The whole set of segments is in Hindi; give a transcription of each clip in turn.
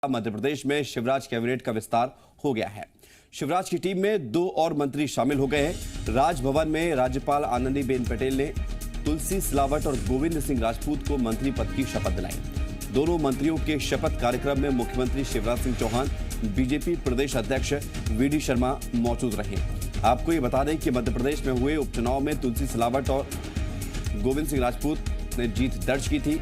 मध्य प्रदेश में शिवराज कैबिनेट का विस्तार हो गया है। शिवराज की टीम में 2 और मंत्री शामिल हो गए हैं। राजभवन में राज्यपाल आनंदीबेन पटेल ने तुलसी सिलावट और गोविंद सिंह राजपूत को मंत्री पद की शपथ दिलाई। दोनों मंत्रियों के शपथ कार्यक्रम में मुख्यमंत्री शिवराज सिंह चौहान, बीजेपी प्रदेश अध्यक्ष वी.डी. शर्मा मौजूद रहे। आपको ये बता दें कि मध्य प्रदेश में हुए उपचुनाव में तुलसी सिलावट और गोविंद सिंह राजपूत ने जीत दर्ज की थी।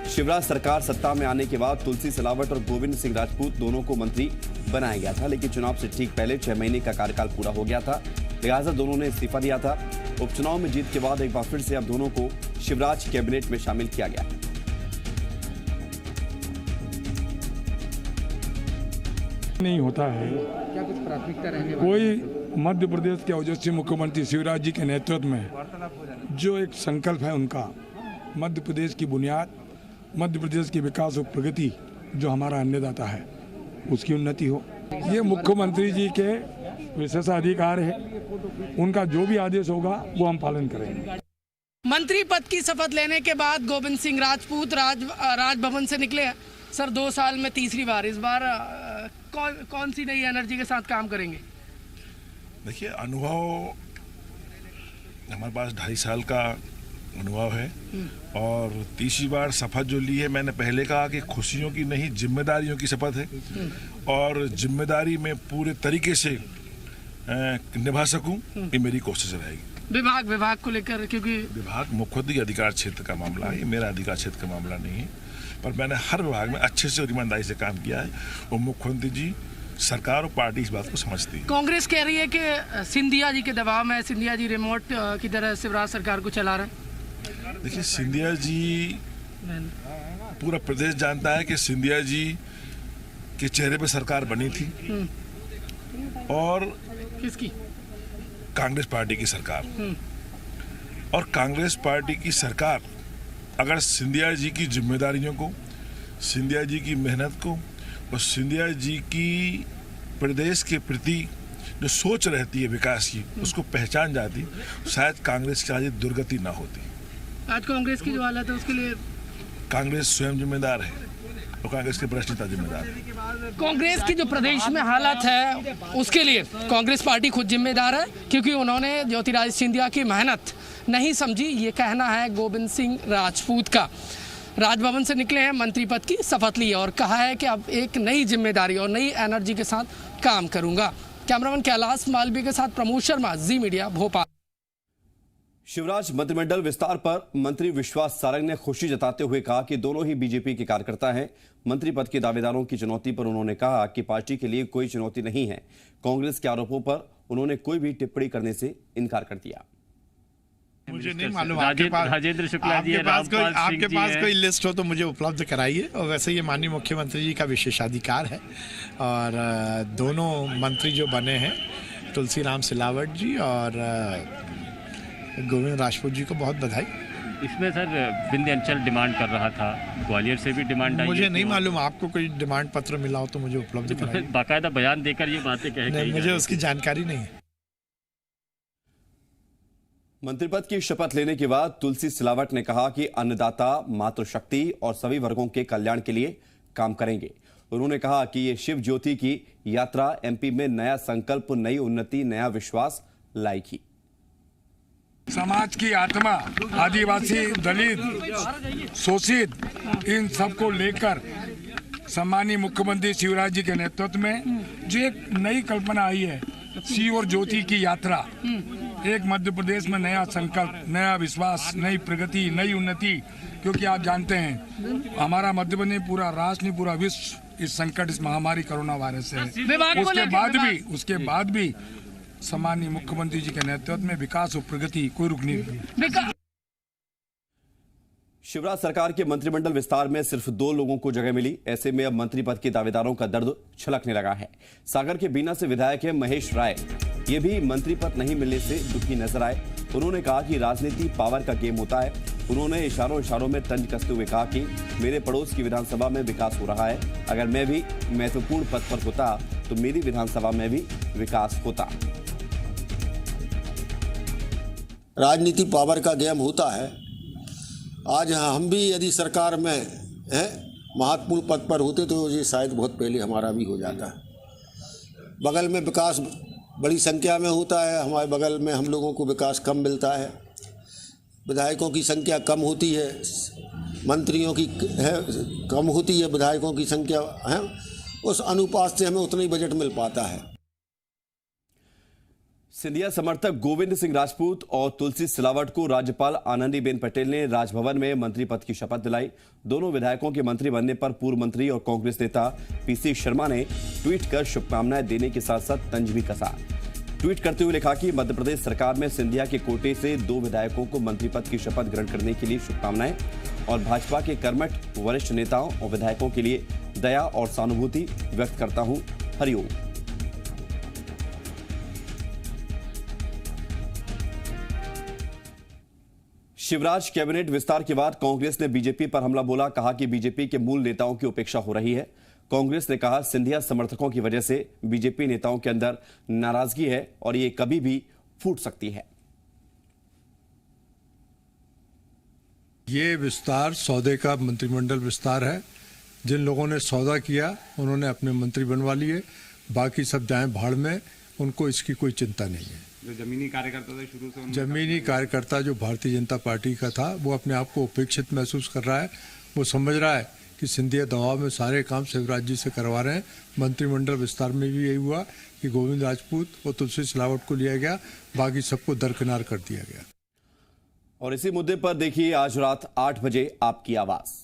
शिवराज सरकार सत्ता में आने के बाद तुलसी सिलावट और गोविंद सिंह राजपूत दोनों को मंत्री बनाया गया था, लेकिन चुनाव से ठीक पहले 6 महीने का कार्यकाल पूरा हो गया था, लिहाजा दोनों ने इस्तीफा दिया था। उपचुनाव में जीत के बाद एक बार फिर से अब दोनों को शिवराज कैबिनेट में शामिल किया गया। नहीं होता है क्या कुछ प्राथमिकता रहने कोई मध्य प्रदेश के ओजस्वी मुख्यमंत्री शिवराज जी के नेतृत्व में जो एक संकल्प है उनका, मध्य प्रदेश की बुनियाद, मध्य प्रदेश की विकास और प्रगति जो हमारा अन्नदाता है उसकी उन्नति हो, ये मुख्यमंत्री जी के विशेषाधिकार है। उनका जो भी आदेश होगा वो हम पालन करेंगे। मंत्री पद की शपथ लेने के बाद गोविंद सिंह राजपूत राजभवन से निकले हैं। सर 2 साल में तीसरी बार, इस बार कौन सी नई एनर्जी के साथ काम करेंगे? देखिए, अनुभव हमारे पास 2.5 साल का अनुभव है और तीसरी बार शपथ जो ली है, मैंने पहले कहा कि खुशियों की नहीं जिम्मेदारियों की शपथ है और जिम्मेदारी में पूरे तरीके से निभा सकूं, ये मेरी कोशिश रहेगी। विभाग को लेकर, क्योंकि विभाग मुख्यमंत्री अधिकार क्षेत्र का मामला है, मेरा अधिकार क्षेत्र का मामला नहीं है, पर मैंने हर विभाग में अच्छे से और ईमानदारी से काम किया है और मुख्यमंत्री जी, सरकार और पार्टी इस बात को समझती है। कांग्रेस कह रही है कि सिंधिया जी के दबाव में, सिंधिया जी रिमोट की तरह शिवराज सरकार को चला रहे हैं। देखिए, सिंधिया जी, पूरा प्रदेश जानता है कि सिंधिया जी के चेहरे पे सरकार बनी थी और किसकी? कांग्रेस पार्टी की सरकार। और कांग्रेस पार्टी की सरकार अगर सिंधिया जी की जिम्मेदारियों को, सिंधिया जी की मेहनत को और सिंधिया जी की प्रदेश के प्रति जो सोच रहती है विकास की, उसको पहचान जाती, शायद कांग्रेस की आज दुर्गति ना होती। आज कांग्रेस की जो हालत है उसके लिए कांग्रेस स्वयं जिम्मेदार है और कांग्रेस के वरिष्ठ नेता जिम्मेदार है। कांग्रेस की जो प्रदेश में हालत है उसके लिए कांग्रेस पार्टी खुद जिम्मेदार है, क्योंकि उन्होंने ज्योतिरादित्य सिंधिया की मेहनत नहीं समझी, ये कहना है गोविंद सिंह राजपूत का। राजभवन से निकले हैं, मंत्री पद की शपथ ली और कहा है कि अब एक नई जिम्मेदारी और नई एनर्जी के साथ काम करूंगा। कैमरामैन कैलाश मालवीय के साथ प्रमोद शर्मा, जी मीडिया, भोपाल। शिवराज मंत्रिमंडल विस्तार पर मंत्री विश्वास सारंग ने खुशी जताते हुए कहा कि दोनों ही बीजेपी के कार्यकर्ता हैं। मंत्री पद के दावेदारों की चुनौती पर उन्होंने कहा कि पार्टी के लिए कोई चुनौती नहीं है। कांग्रेस के आरोपों पर उन्होंने कोई भी टिप्पणी करने से इनकार कर दिया। मुझे नहीं मालूम, आपके पास कोई लिस्ट हो तो मुझे उपलब्ध कराइए। और वैसे ये माननीय मुख्यमंत्री जी का विशेषाधिकार है और दोनों मंत्री जो बने हैं, तुलसी राम सिलावट जी और गोविंद राजपूत जी को बहुत बधाई। इसमें सर विंध्याचल डिमांड कर रहा था, ग्वालियर से भी डिमांड आई। मुझे नहीं मालूम, आपको कोई डिमांड पत्र मिला हो तो मुझे उपलब्ध कराइए। बाकायदा बयान देकर ये बातें कही, मुझे उसकी जानकारी नहीं है। मंत्रिपद की शपथ लेने के बाद तुलसी सिलावट ने कहा कि अन्नदाता, मातृशक्ति और सभी वर्गों के कल्याण के लिए काम करेंगे। उन्होंने कहा कि ये शिव ज्योति की यात्रा एमपी में नया संकल्प, नई उन्नति, नया विश्वास लाएगी। समाज की आत्मा, आदिवासी, दलित, शोषित, इन सबको लेकर सम्मानीय मुख्यमंत्री शिवराज जी के नेतृत्व में जो एक नई कल्पना आई है, शिव और ज्योति की यात्रा, एक मध्य प्रदेश में नया संकल्प, नया विश्वास, नई प्रगति, नई उन्नति। क्योंकि आप जानते हैं हमारा मध्य प्रदेश, पूरा राष्ट्र नहीं, पूरा विश्व इस संकट, इस महामारी कोरोना वायरस से है। उसके बाद भी सम्मानीय मुख्यमंत्री जी के नेतृत्व में विकास और प्रगति कोई रुक नहीं रही। शिवराज सरकार के मंत्रिमंडल विस्तार में सिर्फ 2 लोगों को जगह मिली। ऐसे में अब मंत्री पद के दावेदारों का दर्द छलकने लगा है। सागर के बीना से विधायक है महेश राय, ये भी मंत्री पद नहीं मिलने से दुखी नजर आए। उन्होंने कहा कि राजनीति पावर का गेम होता है। उन्होंने इशारों में तंज कसते हुए कहा कि मेरे पड़ोस की विधानसभा में विकास हो रहा है, अगर मैं भी महत्वपूर्ण पद पर होता तो मेरी विधानसभा में भी विकास होता। राजनीति पावर का गेम होता है। आज हम भी यदि सरकार में हैं महत्वपूर्ण पद पर होते तो ये शायद बहुत पहले हमारा भी हो जाता है। बगल में विकास बड़ी संख्या में होता है, हमारे बगल में हम लोगों को विकास कम मिलता है। विधायकों की संख्या कम होती है, मंत्रियों की है कम होती है, विधायकों की संख्या है, उस अनुपात से हमें उतना ही बजट मिल पाता है। सिंधिया समर्थक गोविंद सिंह राजपूत और तुलसी सिलावट को राज्यपाल आनंदीबेन पटेल ने राजभवन में मंत्री पद की शपथ दिलाई। दोनों विधायकों के मंत्री बनने पर पूर्व मंत्री और कांग्रेस नेता पीसी शर्मा ने ट्वीट कर शुभकामनाएं देने के साथ साथ तंज भी कसा। ट्वीट करते हुए लिखा कि मध्य प्रदेश सरकार में सिंधिया के कोटे से 2 विधायकों को मंत्री पद की शपथ ग्रहण करने के लिए शुभकामनाएं और भाजपा के कर्मठ वरिष्ठ नेताओं और विधायकों के लिए दया और सहानुभूति व्यक्त करता हूं। हरिओम। शिवराज कैबिनेट विस्तार के बाद कांग्रेस ने बीजेपी पर हमला बोला। कहा कि बीजेपी के मूल नेताओं की उपेक्षा हो रही है। कांग्रेस ने कहा सिंधिया समर्थकों की वजह से बीजेपी नेताओं के अंदर नाराजगी है और ये कभी भी फूट सकती है। ये विस्तार सौदे का मंत्रिमंडल विस्तार है। जिन लोगों ने सौदा किया उन्होंने अपने मंत्री बनवा लिए, बाकी सब जाएं भाड़ में, उनको इसकी कोई चिंता नहीं है। जो जमीनी कार्यकर्ता थे शुरू से, जमीनी कार्यकर्ता जो भारतीय जनता पार्टी का था वो अपने आप को उपेक्षित महसूस कर रहा है। वो समझ रहा है कि सिंधिया दबाव में सारे काम शिवराज जी से करवा रहे हैं। मंत्रिमंडल विस्तार में भी यही हुआ कि गोविंद राजपूत और तुलसी सिलावट को लिया गया, बाकी सबको दरकिनार कर दिया गया। और इसी मुद्दे पर देखिए आज रात 8 बजे आपकी आवाज।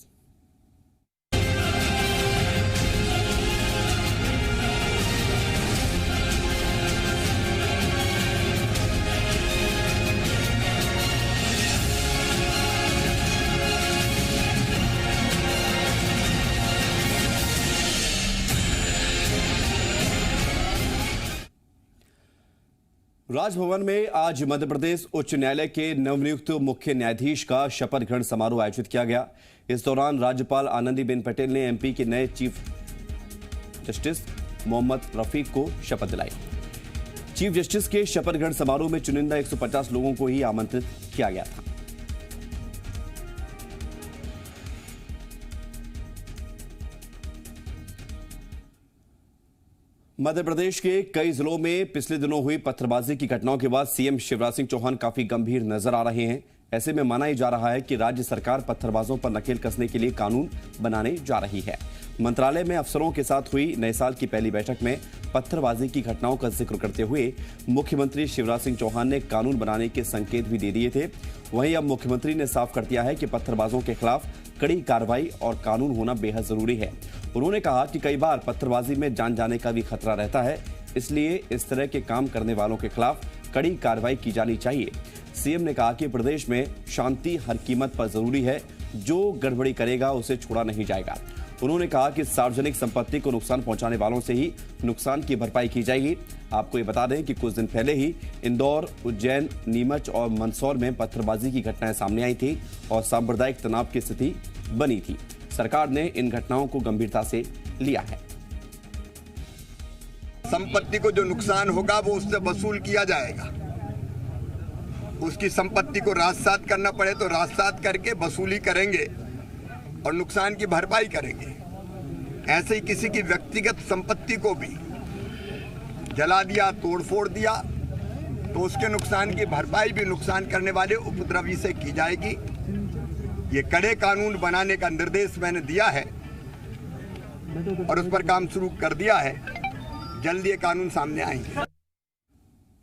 राजभवन में आज मध्य प्रदेश उच्च न्यायालय के नवनियुक्त मुख्य न्यायाधीश का शपथ ग्रहण समारोह आयोजित किया गया। इस दौरान राज्यपाल आनंदीबेन पटेल ने एमपी के नए चीफ जस्टिस मोहम्मद रफीक को शपथ दिलाई। चीफ जस्टिस के शपथ ग्रहण समारोह में चुनिंदा 150 लोगों को ही आमंत्रित किया गया था। मध्य प्रदेश के कई जिलों में पिछले दिनों हुई पत्थरबाजी की घटनाओं के बाद सीएम शिवराज सिंह चौहान काफी गंभीर नजर आ रहे हैं। ऐसे में माना ही जा रहा है कि राज्य सरकार पत्थरबाजों पर नकेल कसने के लिए कानून बनाने जा रही है। मंत्रालय में अफसरों के साथ हुई नए साल की पहली बैठक में पत्थरबाजी की घटनाओं का जिक्र करते हुए मुख्यमंत्री शिवराज सिंह चौहान ने कानून बनाने के संकेत भी दे दिए थे। वहीं अब मुख्यमंत्री ने साफ कर दिया है कि पत्थरबाजों के खिलाफ कड़ी कार्रवाई और कानून होना बेहद जरूरी है। उन्होंने कहा कि कई बार पत्थरबाजी में जान जाने का भी खतरा रहता है, इसलिए इस तरह के काम करने वालों के खिलाफ कड़ी कार्रवाई की जानी चाहिए। सीएम ने कहा कि प्रदेश में शांति हर कीमत पर जरूरी है, जो गड़बड़ी करेगा उसे छोड़ा नहीं जाएगा। उन्होंने कहा कि सार्वजनिक संपत्ति को नुकसान पहुंचाने वालों से ही नुकसान की भरपाई की जाएगी। आपको ये बता दें कि कुछ दिन पहले ही इंदौर, उज्जैन, नीमच और मंदसौर में पत्थरबाजी की घटनाएं सामने आई थी और सांप्रदायिक तनाव की स्थिति बनी थी। सरकार ने इन घटनाओं को गंभीरता से लिया है। संपत्ति को जो नुकसान होगा वो उससे वसूल किया जाएगा। उसकी संपत्ति को राजसात करना पड़े तो राजसात करके वसूली करेंगे और नुकसान की भरपाई करेंगे। ऐसे ही किसी की व्यक्तिगत संपत्ति को भी जला दिया, तोड़फोड़ दिया तो उसके नुकसान की भरपाई भी नुकसान करने वाले उपद्रवी से की जाएगी। ये कड़े कानून बनाने का निर्देश मैंने दिया है और उस पर काम शुरू कर दिया है। जल्द ये कानून सामने आएंगे।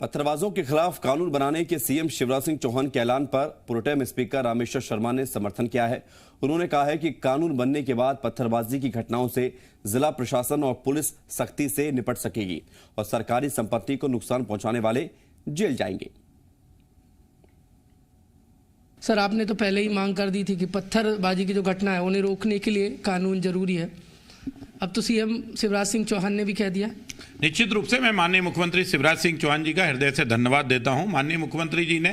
पत्थरबाजों के खिलाफ कानून बनाने के सीएम शिवराज सिंह चौहान के ऐलान पर प्रोटेम स्पीकर रामेश्वर शर्मा ने समर्थन किया है। उन्होंने कहा है कि कानून बनने के बाद पत्थरबाजी की घटनाओं से जिला प्रशासन और पुलिस सख्ती से निपट सकेगी और सरकारी संपत्ति को नुकसान पहुंचाने वाले जेल जाएंगे। सर, आपने तो पहले ही मांग कर दी थी कि पत्थरबाजी की जो घटना है उन्हें रोकने के लिए कानून जरूरी है। अब तो सीएम शिवराज सिंह चौहान ने भी कह दिया। निश्चित रूप से मैं माननीय मुख्यमंत्री शिवराज सिंह चौहान जी का हृदय से धन्यवाद देता हूं। माननीय मुख्यमंत्री जी ने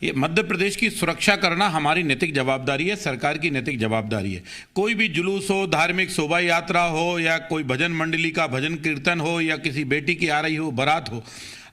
ये मध्य प्रदेश की सुरक्षा करना हमारी नैतिक जवाबदारी है, सरकार की नैतिक जवाबदारी है। कोई भी जुलूस हो, धार्मिक शोभा यात्रा हो या कोई भजन मंडली का भजन कीर्तन हो या किसी बेटी की आ रही हो बारात हो,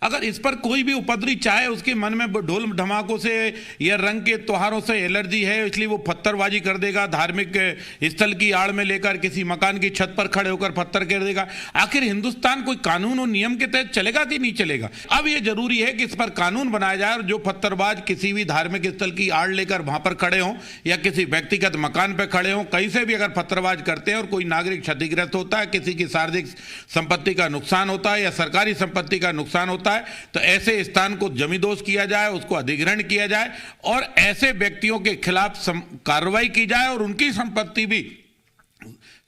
अगर इस पर कोई भी उपद्रवी चाहे उसके मन में ढोल धमाकों से या रंग के त्योहारों से एलर्जी है, इसलिए वो पत्थरबाजी कर देगा, धार्मिक स्थल की आड़ में लेकर किसी मकान की छत पर खड़े होकर पत्थर कर देगा। आखिर हिंदुस्तान कोई कानून और नियम के तहत चलेगा कि नहीं चलेगा? अब ये जरूरी है कि इस पर कानून बनाया जाए और जो पत्थरबाज किसी भी धार्मिक स्थल की आड़ लेकर वहां पर खड़े हों या किसी व्यक्तिगत मकान पर खड़े हों, कहीं से भी अगर पत्थरबाज करते हैं और कोई नागरिक क्षतिग्रस्त होता है, किसी की सार्वजनिक संपत्ति का नुकसान होता है या सरकारी संपत्ति का नुकसान होता है, तो ऐसे स्थान को जमींदोज किया जाए, उसको अधिग्रहण किया जाए और ऐसे व्यक्तियों के खिलाफ कार्रवाई की जाए और उनकी संपत्ति भी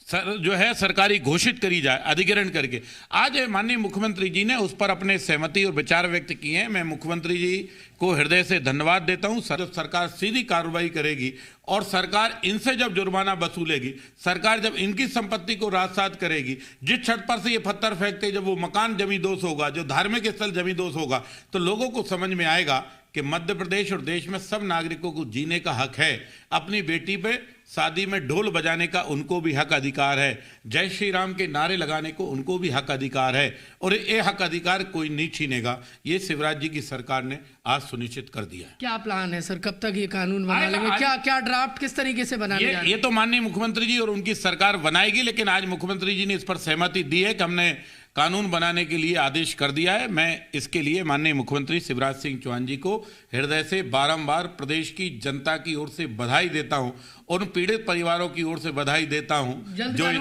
जो है सरकारी घोषित करी जाए अधिग्रहण करके। आज माननीय मुख्यमंत्री जी ने उस पर अपने सहमति और विचार व्यक्त किए हैं। मैं मुख्यमंत्री जी को हृदय से धन्यवाद देता हूं। सरकार सीधी कार्रवाई करेगी और सरकार इनसे जब जुर्माना वसूलेगी, सरकार जब इनकी संपत्ति को राजसात करेगी, जिस छत पर से ये पत्थर फेंकते जब वो मकान जमींदोज होगा, जो धार्मिक स्थल जमींदोज होगा, तो लोगों को समझ में आएगा कि मध्य प्रदेश और देश में सब नागरिकों को जीने का हक है। अपनी बेटी पे शादी में ढोल बजाने का उनको भी हक अधिकार है, जय श्री राम के नारे लगाने को उनको भी हक अधिकार है और ये हक अधिकार कोई नहीं छीनेगा। ये शिवराज जी की सरकार ने आज सुनिश्चित कर दिया है। क्या प्लान है सर, कब तक ये कानून बना लेंगे? क्या ड्राफ्ट किस तरीके से बनाने जा रहे हैं? ये तो माननीय मुख्यमंत्री जी और उनकी सरकार बनाएगी, लेकिन आज मुख्यमंत्री जी ने इस पर सहमति दी है कि हमने कानून बनाने के लिए आदेश कर दिया है। मैं इसके लिए माननीय मुख्यमंत्री शिवराज सिंह चौहान जी को हृदय से बारंबार प्रदेश की जनता की ओर से बधाई देता हूं और उन पीड़ित परिवारों की ओर से बधाई देता हूं जो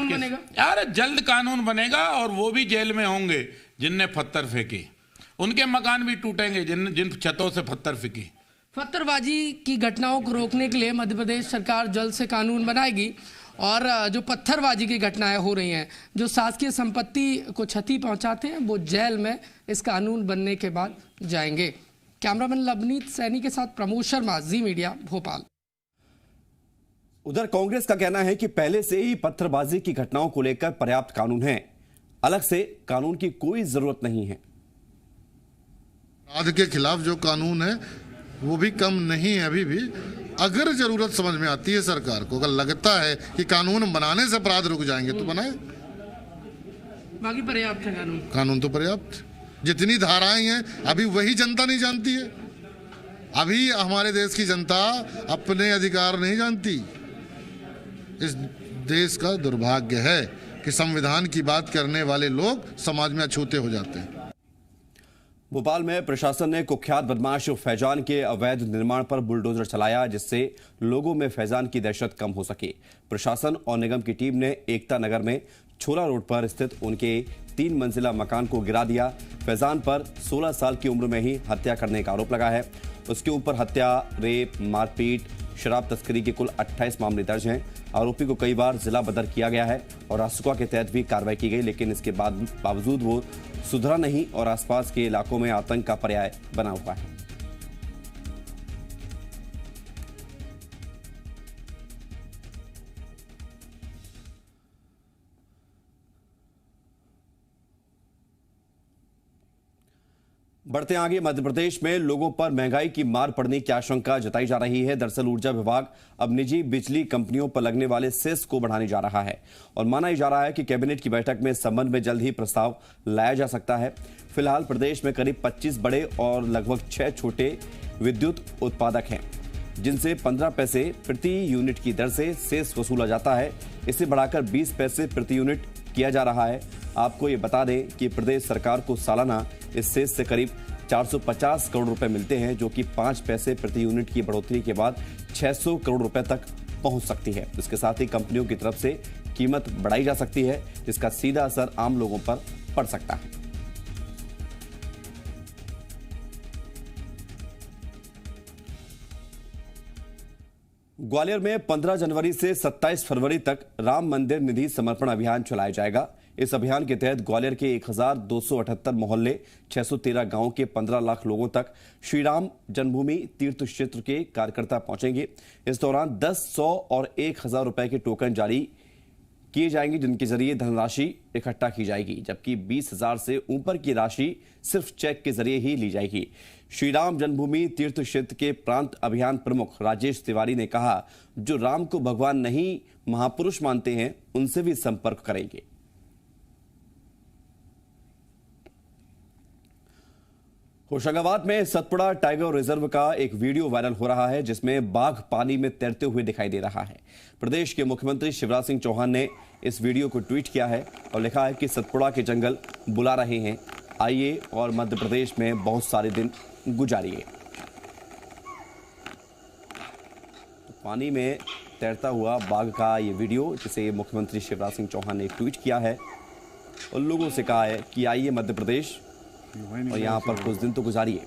यार जल्द कानून बनेगा और वो भी जेल में होंगे जिनने पत्थर फेंके, उनके मकान भी टूटेंगे जिन छतों से पत्थर फेंके। पत्थरबाजी की घटनाओं को रोकने के लिए मध्य प्रदेश सरकार जल्द से कानून बनाएगी और जो पत्थरबाजी की घटनाएं हो रही हैं, जो शासकीय संपत्ति को क्षति पहुंचाते हैं, वो जेल में इस कानून बनने के बाद जाएंगे। कैमरामैन लवनीत सैनी के साथ प्रमोद शर्मा, जी मीडिया, भोपाल। उधर कांग्रेस का कहना है कि पहले से ही पत्थरबाजी की घटनाओं को लेकर पर्याप्त कानून है, अलग से कानून की कोई जरूरत नहीं है। अपराध के खिलाफ जो कानून है वो भी कम नहीं है अभी भी। अगर जरूरत समझ में आती है सरकार को, अगर लगता है कि कानून बनाने से अपराध रुक जाएंगे तो बनाए। बाकी पर्याप्त है कानून तो पर्याप्त। जितनी धाराएं हैं अभी वही जनता नहीं जानती है। अभी हमारे देश की जनता अपने अधिकार नहीं जानती। इस देश का दुर्भाग्य है कि संविधान की बात करने वाले लोग समाज में अछूते हो जाते हैं। भोपाल में प्रशासन ने कुख्यात बदमाश फैजान के अवैध निर्माण पर बुलडोजर चलाया, जिससे लोगों में फैजान की दहशत कम हो सके। प्रशासन और निगम की टीम ने एकता नगर में छोला रोड पर स्थित उनके 3 मंजिला मकान को गिरा दिया। फैजान पर 16 साल की उम्र में ही हत्या करने का आरोप लगा है। उसके ऊपर हत्या, रेप, मारपीट, शराब तस्करी के कुल 28 मामले दर्ज हैं। आरोपी को कई बार जिला बदर किया गया है और रासुका के तहत भी कार्रवाई की गई, लेकिन इसके बावजूद वो सुधरा नहीं और आसपास के इलाकों में आतंक का पर्याय बना हुआ है। बढ़ते आगे, मध्य प्रदेश में लोगों पर महंगाई की मार पड़ने की आशंका जताई जा रही है। दरअसल ऊर्जा विभाग अब निजी बिजली कंपनियों पर लगने वाले सेस को बढ़ाने जा रहा है और माना जा रहा है कि कैबिनेट की बैठक में इस संबंध में जल्द ही प्रस्ताव लाया जा सकता है। फिलहाल प्रदेश में करीब 25 बड़े और लगभग 6 छोटे विद्युत उत्पादक हैं, जिनसे 15 पैसे प्रति यूनिट की दर से सेस वसूला जाता है। इसे बढ़ाकर 20 पैसे प्रति यूनिट किया जा रहा है। आपको ये बता दें कि प्रदेश सरकार को सालाना इस सेस से करीब 450 करोड़ रुपए मिलते हैं, जो कि 5 पैसे प्रति यूनिट की बढ़ोतरी के बाद 600 करोड़ रुपए तक पहुंच सकती है। इसके साथ ही कंपनियों की तरफ से कीमत बढ़ाई जा सकती है, जिसका सीधा असर आम लोगों पर पड़ सकता है। ग्वालियर में 15 जनवरी से 27 फरवरी तक राम मंदिर निधि समर्पण अभियान चलाया जाएगा। इस अभियान के तहत ग्वालियर के 1278 मोहल्ले, 613 गांवों के 15 लाख लोगों तक श्री राम जन्मभूमि तीर्थ क्षेत्र के कार्यकर्ता पहुंचेंगे। इस दौरान 10, 100 और 1000 रुपए के टोकन जारी किए जाएंगे, जिनके जरिए धनराशि इकट्ठा की जाएगी, जबकि 20,000 से ऊपर की राशि सिर्फ चेक के जरिए ही ली जाएगी। श्री राम जन्मभूमि तीर्थ क्षेत्र के प्रांत अभियान प्रमुख राजेश तिवारी ने कहा, जो राम को भगवान नहीं महापुरुष मानते हैं, उनसे भी संपर्क करेंगे। होशंगाबाद में सतपुड़ा टाइगर रिजर्व का एक वीडियो वायरल हो रहा है जिसमें बाघ पानी में तैरते हुए दिखाई दे रहा है। प्रदेश के मुख्यमंत्री शिवराज सिंह चौहान ने इस वीडियो को ट्वीट किया है और लिखा है कि सतपुड़ा के जंगल बुला रहे हैं, आइए और मध्य प्रदेश में बहुत सारे दिन गुजारिए। तो पानी में तैरता हुआ बाघ का ये वीडियो जिसे मुख्यमंत्री शिवराज सिंह चौहान ने ट्वीट किया है और लोगों से कहा है कि आइए मध्य प्रदेश और यहाँ पर कुछ दिन तो गुजारिए।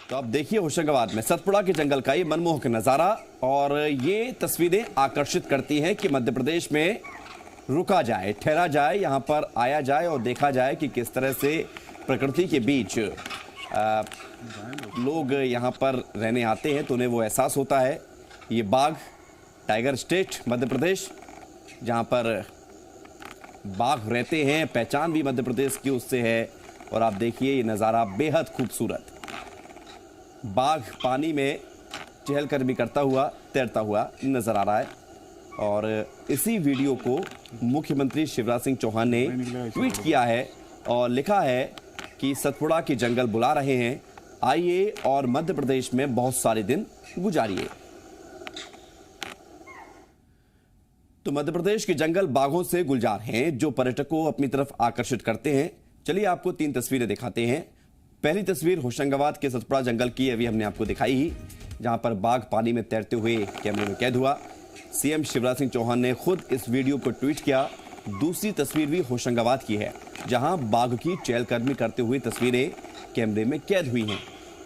तो आप देखिए होशंगाबाद में सतपुड़ा के जंगल का ये मनमोहक नजारा और ये तस्वीरें आकर्षित करती हैं कि मध्य प्रदेश में रुका जाए, ठहरा जाए, यहाँ पर आया जाए और देखा जाए कि किस तरह से प्रकृति के बीच लोग यहाँ पर रहने आते हैं तो उन्हें वो एहसास होता है। ये बाघ टाइगर स्टेट मध्य प्रदेश जहाँ पर बाघ रहते हैं, पहचान भी मध्य प्रदेश की उससे है। और आप देखिए ये नज़ारा बेहद खूबसूरत, बाघ पानी में चहलकदमी करता हुआ तैरता हुआ नजर आ रहा है। और इसी वीडियो को मुख्यमंत्री शिवराज सिंह चौहान ने ट्वीट किया है और लिखा है कि सतपुड़ा के जंगल बुला रहे हैं, आइए और मध्य प्रदेश में बहुत सारे दिन गुजारिए। तो मध्य प्रदेश के जंगल बाघों से गुलजार हैं जो पर्यटकों को अपनी तरफ आकर्षित करते हैं। चलिए आपको 3 तस्वीरें दिखाते हैं। पहली तस्वीर होशंगाबाद के सतपुड़ा जंगल की अभी हमने आपको दिखाई ही, जहां पर बाघ पानी में तैरते हुए कैमरे में कैद हुआ। सीएम शिवराज सिंह चौहान ने खुद इस वीडियो को ट्वीट किया। दूसरी तस्वीर भी होशंगाबाद की है जहां बाघ की चहलकदमी करते हुए तस्वीरें कैमरे में कैद हुई हैं।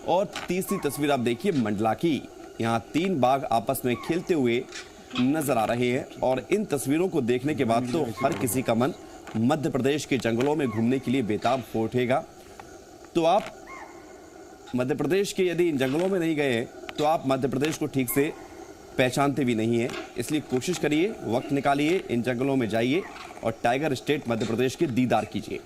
और तीसरी तस्वीर आप देखिए मंडला की, यहाँ 3 बाघ आपस में खेलते हुए नजर आ रहे हैं। और इन तस्वीरों को देखने के बाद तो हर किसी का मन मध्य प्रदेश के जंगलों में घूमने के लिए बेताब हो उठेगा। तो आप मध्य प्रदेश के यदि इन जंगलों में नहीं गए तो आप मध्य प्रदेश को ठीक से पहचानते भी नहीं हैं। इसलिए कोशिश करिए, वक्त निकालिए, इन जंगलों में जाइए और टाइगर स्टेट मध्य प्रदेश के दीदार कीजिए।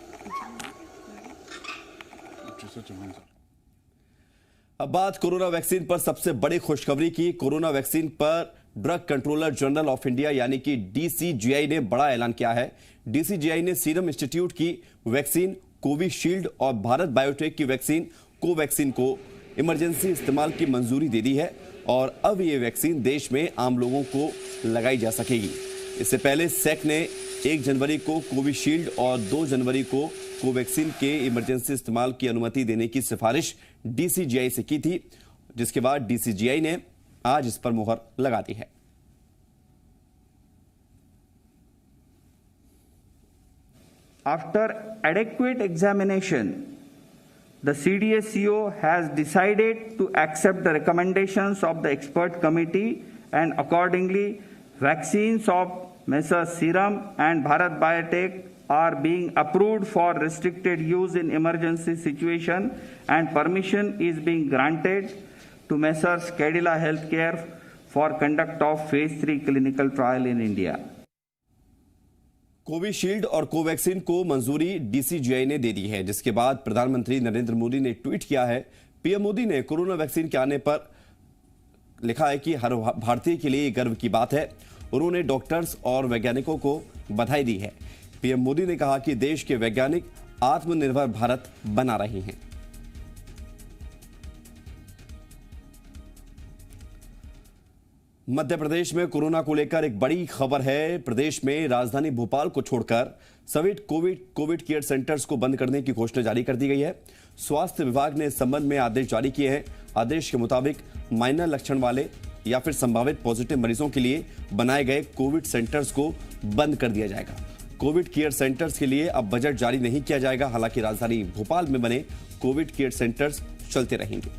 अब बात कोरोना वैक्सीन पर सबसे बड़ी खुशखबरी की। कोरोना वैक्सीन पर drug controller general of India यानी कि डीसीजीआई ने बड़ा ऐलान किया है। डीसीजीआई ने सीरम इंस्टीट्यूट की वैक्सीन कोविशील्ड और भारत बायोटेक की वैक्सीन कोवैक्सीन को इमरजेंसी इस्तेमाल की मंजूरी दे दी है और अब ये वैक्सीन देश में आम लोगों को लगाई जा सकेगी। इससे पहले सेक ने 1 जनवरी को कोविशील्ड और 2 जनवरी को कोवैक्सीन के इमरजेंसी इस्तेमाल की अनुमति देने की सिफारिश डीसीजीआई से की थी, जिसके बाद डीसीजीआई ने आज इस पर मुहर लगा दी है। After adequate examination, the CDSCO has decided to accept the recommendations of the expert committee and accordingly vaccines of Messrs. Serum and Bharat Biotech are being approved for restricted use in emergency situation and permission is being granted to Messrs. Cadila Healthcare for conduct of phase 3 clinical trial in India. Covishield और कोवैक्सीन को मंजूरी डीसीजीआई ने दे दी है, जिसके बाद प्रधानमंत्री नरेंद्र मोदी ने ट्वीट किया है। पीएम मोदी ने कोरोना वैक्सीन के आने पर लिखा है कि हर भारतीय के लिए गर्व की बात है। उन्होंने डॉक्टर्स और वैज्ञानिकों को बधाई दी है। पीएम मोदी ने कहा कि देश के वैज्ञानिक आत्मनिर्भर भारत बना रहे हैं। मध्य प्रदेश में कोरोना को लेकर एक बड़ी खबर है। प्रदेश में राजधानी भोपाल को छोड़कर सभी कोविड केयर सेंटर्स को बंद करने की घोषणा जारी कर दी गई है। स्वास्थ्य विभाग ने इस संबंध में आदेश जारी किए हैं। आदेश के मुताबिक माइनर लक्षण वाले या फिर संभावित पॉजिटिव मरीजों के लिए बनाए गए कोविड सेंटर्स को बंद कर दिया जाएगा। कोविड केयर सेंटर्स के लिए अब बजट जारी नहीं किया जाएगा। हालांकि राजधानी भोपाल में बने कोविड केयर सेंटर्स चलते रहेंगे।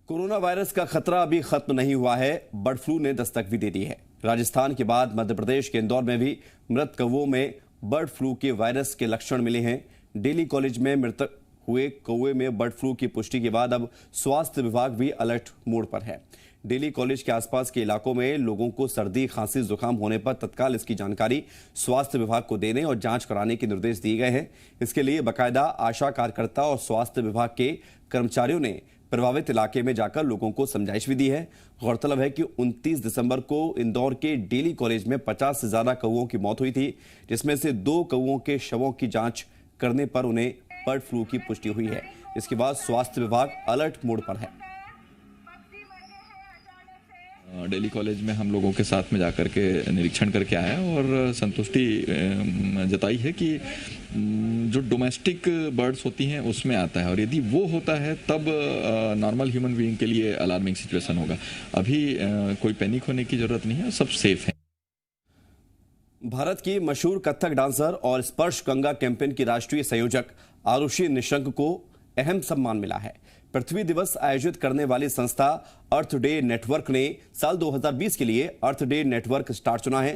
कोरोना वायरस का खतरा अभी खत्म नहीं हुआ है। बर्ड फ्लू ने दस्तक भी दे दी है। राजस्थान के बाद मध्य प्रदेश के इंदौर में भी मृत कौवों में बर्ड फ्लू के वायरस के लक्षण मिले हैं। डेली कॉलेज में मृतक हुए कौवे में बर्ड फ्लू की पुष्टि के बाद अब स्वास्थ्य विभाग भी अलर्ट मोड पर है। डेली कॉलेज के आसपास के इलाकों में लोगों को सर्दी, खांसी, जुकाम होने पर तत्काल इसकी जानकारी स्वास्थ्य विभाग को देने और जांच कराने के निर्देश दिए गए हैं। इसके लिए बाकायदा आशा कार्यकर्ता और स्वास्थ्य विभाग के कर्मचारियों ने प्रभावित इलाके में जाकर लोगों को समझाइश भी दी है। गौरतलब है कि 29 दिसंबर को इंदौर के डेली कॉलेज में 50 से ज्यादा कौओं की मौत हुई थी, जिसमें से 2 कौओं के शवों की जांच करने पर उन्हें बर्ड फ्लू की पुष्टि हुई है। इसके बाद स्वास्थ्य विभाग अलर्ट मोड पर है। डेली कॉलेज में हम लोगों के साथ में जाकर के निरीक्षण करके आया और संतुष्टि जताई है कि जो डोमेस्टिक बर्ड्स होती हैं उसमें आता है, और यदि वो होता है तब नॉर्मल ह्यूमन बीइंग के लिए अलार्मिंग सिचुएशन होगा। अभी कोई पैनिक होने की जरूरत नहीं है, सब सेफ है। भारत की मशहूर कथक डांसर और स्पर्श गंगा कैंपेन की राष्ट्रीय संयोजक आरुषि निशंक को अहम सम्मान मिला है। पृथ्वी दिवस आयोजित करने वाली संस्था अर्थ डे नेटवर्क ने साल 2020 के लिए अर्थ डे नेटवर्क स्टार चुना है।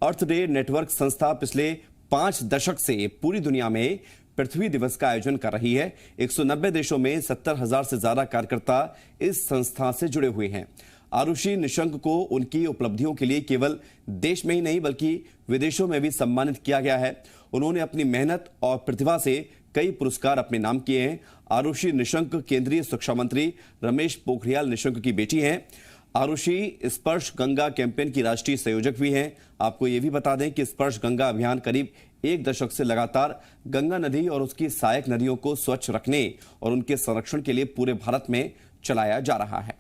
अर्थ डे नेटवर्क संस्था पिछले 5 दशक से पूरी दुनिया में पृथ्वी दिवस का आयोजन कर रही है। 190 देशों में 70,000 से ज्यादा कार्यकर्ता इस संस्था से जुड़े हुए हैं। आरुषि निशंक को उनकी उपलब्धियों के लिए केवल देश में ही नहीं बल्कि विदेशों में भी सम्मानित किया गया है। उन्होंने अपनी मेहनत और प्रतिभा से कई पुरस्कार अपने नाम किए हैं। आरुषि निशंक केंद्रीय शिक्षा मंत्री रमेश पोखरियाल निशंक की बेटी हैं। आरुषि स्पर्श गंगा कैंपेन की राष्ट्रीय संयोजक भी हैं। आपको ये भी बता दें कि स्पर्श गंगा अभियान करीब 1 दशक से लगातार गंगा नदी और उसकी सहायक नदियों को स्वच्छ रखने और उनके संरक्षण के लिए पूरे भारत में चलाया जा रहा है।